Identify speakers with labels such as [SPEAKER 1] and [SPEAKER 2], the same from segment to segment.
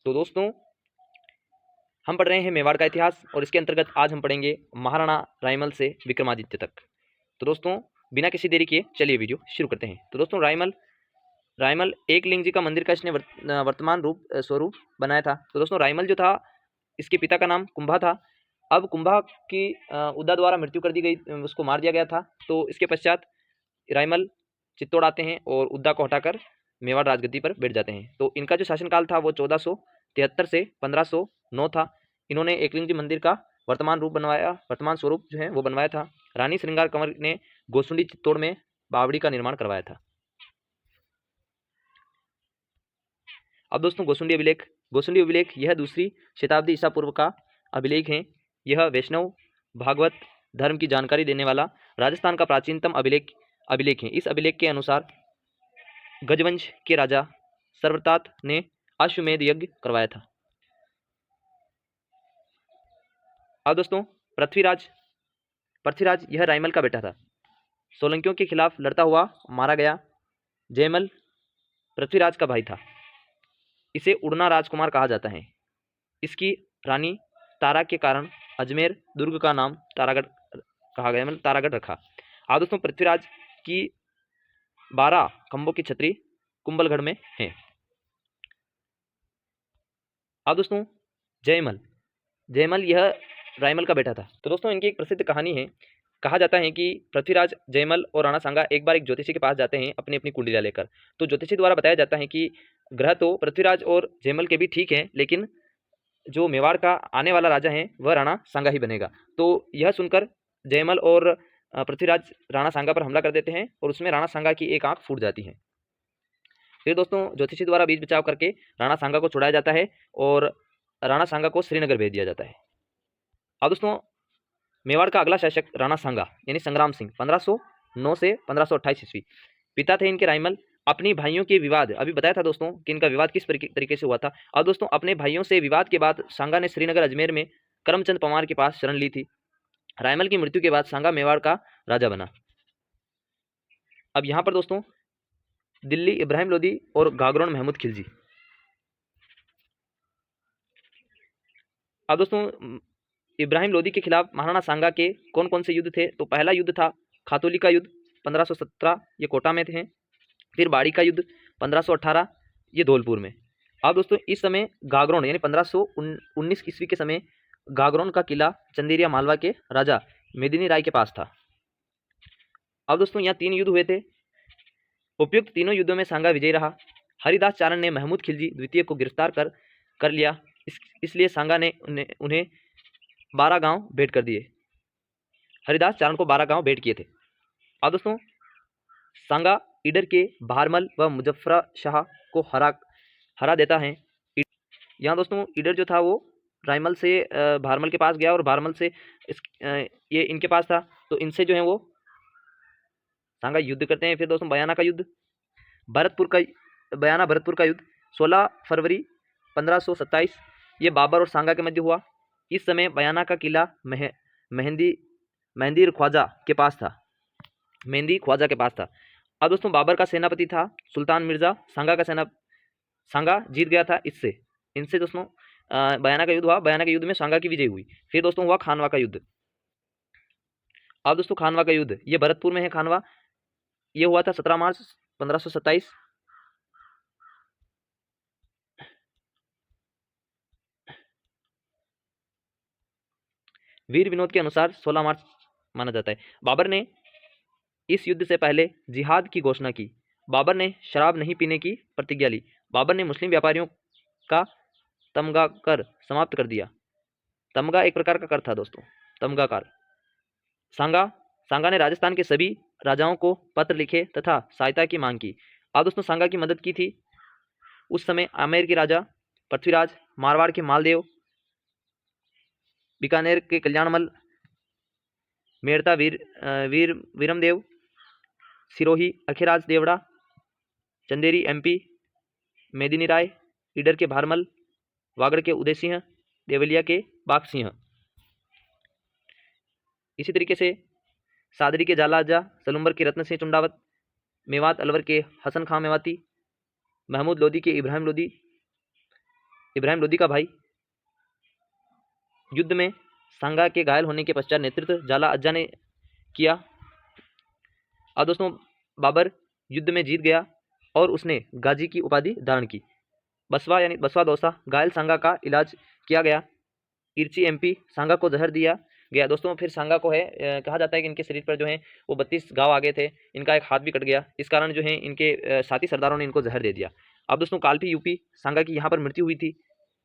[SPEAKER 1] तो दोस्तों हम पढ़ रहे हैं मेवाड़ का इतिहास और इसके अंतर्गत आज हम पढ़ेंगे महाराणा रायमल से विक्रमादित्य तक। तो दोस्तों बिना किसी देरी किए चलिए वीडियो शुरू करते हैं। तो दोस्तों रायमल रायमल एक लिंग जी का मंदिर का इसने वर्तमान स्वरूप बनाया था। तो दोस्तों रायमल जो था इसके पिता का नाम कुंभा था। अब कुंभा की उद्दा द्वारा मृत्यु कर दी गई, उसको मार दिया गया था। तो इसके पश्चात रायमल चित्तौड़ आते हैं और उद्दा को हटाकर मेवाड़ राजगद्दी पर बैठ जाते हैं। तो इनका जो शासनकाल था वो 1473 से 1509 था। इन्होंने एकलिंग जी मंदिर का वर्तमान स्वरूप जो है वो बनवाया था। रानी श्रृंगार कंवर ने गोसुंडी चित्तौड़ में बावड़ी का निर्माण करवाया था। अब दोस्तों गोसुंडी अभिलेख यह दूसरी शताब्दी ईसा पूर्व का अभिलेख है। यह वैष्णव भागवत धर्म की जानकारी देने वाला राजस्थान का प्राचीनतम अभिलेख है। इस अभिलेख के अनुसार गजवंश के राजा सर्वतात ने अश्वमेध यज्ञ करवाया था। अब दोस्तों पृथ्वीराज यह रायमल का बेटा था। सोलंकियों के खिलाफ लड़ता हुआ मारा गया। जयमल पृथ्वीराज का भाई था। इसे उड़ना राजकुमार कहा जाता है। इसकी रानी तारा के कारण अजमेर दुर्ग का नाम तारागढ़ कहा गया, मतलब तारागढ़ रखा। आज दोस्तों पृथ्वीराज की 12 खंभों की छतरी कुंभलगढ़ में है। अब दोस्तों जयमल यह रायमल का बेटा था। तो दोस्तों इनकी एक प्रसिद्ध कहानी है। कहा जाता है कि पृथ्वीराज, जयमल और राणा सांगा एक बार एक ज्योतिषी के पास जाते हैं अपनी अपनी कुंडलियां लेकर। तो ज्योतिषी द्वारा बताया जाता है कि ग्रह तो पृथ्वीराज और जयमल के भी ठीक हैं, लेकिन जो मेवाड़ का आने वाला राजा है वह राणा सांगा ही बनेगा। तो यह सुनकर जयमल और पृथ्वीराज राणा सांगा पर हमला कर देते हैं और उसमें राणा सांगा की एक आंख फूट जाती है। फिर दोस्तों ज्योतिषी द्वारा बीच बचाव करके राणा सांगा को छुड़ाया जाता है और राणा सांगा को श्रीनगर भेज दिया जाता है। अब दोस्तों मेवाड़ का अगला शासक राणा सांगा यानी संग्राम सिंह 1509 से 1528 ईस्वी। पिता थे इनके रायमल। अपनी भाइयों के विवाद, अभी बताया था दोस्तों कि इनका विवाद किस तरीके से हुआ था। अब दोस्तों अपने भाइयों से विवाद के बाद सांगा ने श्रीनगर अजमेर में करमचंद पवार के पास शरण ली थी। रायमल की मृत्यु के बाद सांगा मेवाड़ का राजा बना। अब यहाँ पर दोस्तों दिल्ली इब्राहिम लोदी और गागरोन महमूद खिलजी। अब दोस्तों इब्राहिम लोदी के खिलाफ महाराणा सांगा के कौन कौन से युद्ध थे। तो पहला युद्ध था खातौली का युद्ध 1517, ये कोटा में थे। फिर बाड़ी का युद्ध 1518, ये धौलपुर में। अब दोस्तों इस समय गागरोन यानी 1519 ईस्वी के समय गागरोन का किला चंदेरिया मालवा के राजा मेदिनी राय के पास था। अब दोस्तों यहाँ 3 युद्ध हुए थे। उपयुक्त तीनों युद्धों में सांगा विजयी रहा। हरिदास चारण ने महमूद खिलजी द्वितीय को गिरफ्तार कर लिया। इसलिए सांगा ने उन्हें 12 गांव भेंट कर दिए। हरिदास चारण को 12 गांव भेंट किए थे। अब दोस्तों सांगा ईडर के भारमल व मुजफ्फरा शाह को हरा देता है। यहाँ दोस्तों ईडर जो था वो रायमल से भारमल के पास गया और भारमल से ये इनके पास था। तो इनसे जो है वो सांगा युद्ध करते हैं। फिर दोस्तों बयाना भरतपुर का युद्ध 16 फरवरी 1527 ये बाबर और सांगा के मध्य हुआ। इस समय बयाना का किला मेहंदीर ख्वाजा के पास था। अब दोस्तों बाबर का सेनापति था सुल्तान मिर्जा। सांगा जीत गया था इनसे दोस्तों बयाना का युद्ध हुआ। बयाना के युद्ध में सांगा की विजय हुई। फिर दोस्तों हुआ खानवा का युद्ध। अब दोस्तों खानवा का युद्ध ये भरतपुर में है। खानवा ये हुआ था 17 मार्च 1527। वीर विनोद के अनुसार 16 मार्च माना जाता है। बाबर ने इस युद्ध से पहले जिहाद की घोषणा की। बाबर ने शराब नहीं पीने की प्रतिज्ञा ली। बाबर ने मुस्लिम व्यापारियों का तमगा कर समाप्त कर दिया। तमगा एक प्रकार का कर था दोस्तों, तमगा कर। सांगा ने राजस्थान के सभी राजाओं को पत्र लिखे तथा सहायता की मांग की। अब दोस्तों सांगा की मदद की थी उस समय आमेर के राजा पृथ्वीराज, मारवाड़ के मालदेव, बीकानेर के कल्याणमल, मेड़ता वीरमदेव, सिरोही अखिराज देवड़ा, चंदेरी एमपी मेदिनी राय, ईडर के भारमल, वागड़ के उदय सिंह, देवलिया के बाग सिंह। इसी तरीके से सादरी के जालाजा, सलुम्बर के रत्न सिंह चुंडावत, मेवात अलवर के हसन खां मेवाती, महमूद लोदी के इब्राहिम लोदी, इब्राहिम लोदी का भाई। युद्ध में सांगा के घायल होने के पश्चात नेतृत्व जाला अज्जा ने किया। और दोस्तों बाबर युद्ध में जीत गया और उसने गाजी की उपाधि धारण की। बसवा यानी बसवा दौसा घायल सांगा का इलाज किया गया। इर्ची एमपी सांगा को जहर दिया गया। दोस्तों फिर सांगा को है कहा जाता है कि इनके शरीर पर जो है वो 32 घाव आ गए थे, इनका एक हाथ भी कट गया। इस कारण जो है इनके साथी सरदारों ने इनको जहर दे दिया। अब दोस्तों कालपी यूपी सांगा की यहाँ पर मृत्यु हुई थी।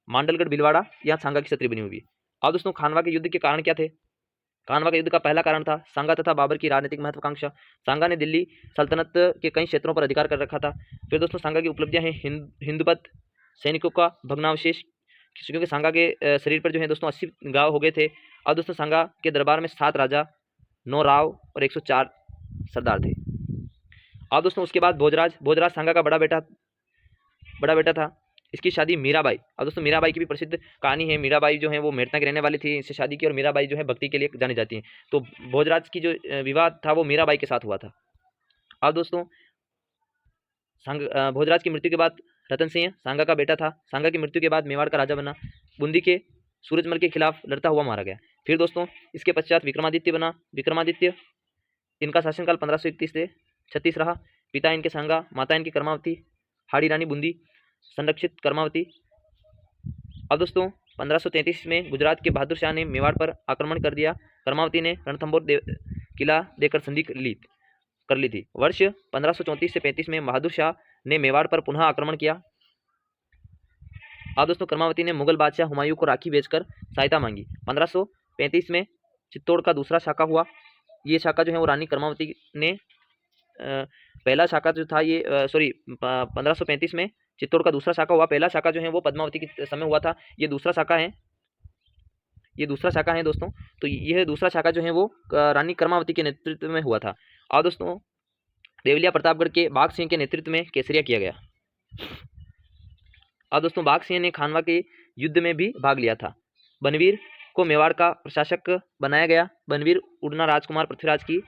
[SPEAKER 1] मांडलगढ़ भीलवाड़ा यहाँ सांगा की छतरी बनी हुई। अब दोस्तों खानवा के युद्ध के कारण क्या थे? खानवा के युद्ध का पहला कारण था सांगा तथा बाबर की राजनीतिक महत्वाकांक्षा। सांगा ने दिल्ली सल्तनत के कई क्षेत्रों पर अधिकार कर रखा था। फिर दोस्तों सांगा की उपलब्धियां हैं हिंदुपत सैनिकों का भग्नावशेष, क्योंकि सांगा के शरीर पर जो है दोस्तों 80 घाव हो गए थे। और दोस्तों सांगा के दरबार में 7 राजा, 9 राव और 104 सरदार थे। और दोस्तों उसके बाद भोजराज सांगा का बड़ा बेटा था। इसकी शादी मीराबाई, और दोस्तों मीराबाई की भी प्रसिद्ध कहानी है। मीराबाई जो है वो मेड़ता की रहने वाली थी, इससे शादी की और मीराबाई जो है भक्ति के लिए जानी जाती है। तो भोजराज की जो विवाह था वो मीराबाई के साथ हुआ था। और दोस्तों भोजराज की मृत्यु के बाद रतन सिंह सांगा का बेटा था। सांगा की मृत्यु के बाद मेवाड़ का राजा बना। बूंदी के सूरजमल के खिलाफ लड़ता हुआ मारा गया। फिर दोस्तों इसके पश्चात विक्रमादित्य बना। विक्रमादित्य इनका शासनकाल 1531 से 36 रहा। पिता इनके सांगा, माता इनकी कर्मावती, हाड़ी रानी बूंदी संरक्षित कर्मावती। अब दोस्तों 1533 में गुजरात के बहादुर शाह ने मेवाड़ पर आक्रमण कर दिया। कर्मावती ने रणथंभौर किला देकर संधि कर ली थी। वर्ष 1534 से 35 में बहादुर शाह ने मेवाड़ पर पुनः आक्रमण किया। अब दोस्तों कर्मावती ने मुगल बादशाह हुमायूं को राखी बेचकर सहायता मांगी। 1535 में चित्तौड़ का दूसरा शाका हुआ। ये शाका जो है वो रानी कर्मावती ने पहला शाका जो था ये 1535 में चित्तौड़ का दूसरा शाखा हुआ। पहला शाखा जो है वो पद्मावती के समय हुआ था। ये दूसरा शाखा है दोस्तों। तो यह दूसरा शाखा जो है वो रानी कर्मावती के नेतृत्व में हुआ था। और दोस्तों देवलिया प्रतापगढ़ के बाघ सिंह के नेतृत्व में केसरिया किया गया। और दोस्तों बाघ सिंह ने खानवा के युद्ध में भी भाग लिया था। बनवीर को मेवाड़ का प्रशासक बनाया गया। बनवीर उड़ना राजकुमार पृथ्वीराज की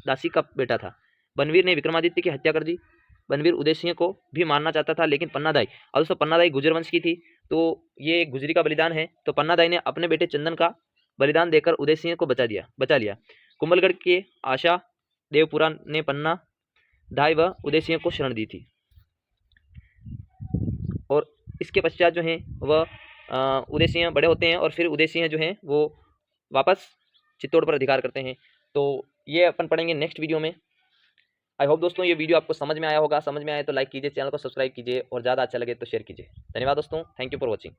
[SPEAKER 1] दासी का बेटा था। बनवीर ने विक्रमादित्य की हत्या कर दी। बनवीर उदय सिंह को भी मारना चाहता था, लेकिन पन्नादाई, और दोस्तों पन्नादाई गुजर वंश की थी, तो ये एक गुजरी का बलिदान है। तो पन्नादाई ने अपने बेटे चंदन का बलिदान देकर उदय सिंह को बचा लिया। कुंभलगढ़ के आशा देवपुरा ने पन्ना दाई व उदय सिंह को शरण दी थी। और इसके पश्चात जो है वह उदय सिंह बड़े होते हैं और फिर उदय सिंह जो हैं वो वापस चित्तौड़ पर अधिकार करते हैं। तो ये अपन पढ़ेंगे नेक्स्ट वीडियो में। आई होप दोस्तों ये वीडियो आपको समझ में आया होगा। समझ में आए तो लाइक कीजिए, चैनल को सब्सक्राइब कीजिए और ज़्यादा अच्छा लगे तो शेयर कीजिए। धन्यवाद दोस्तों, थैंक यू फॉर वॉचिंग।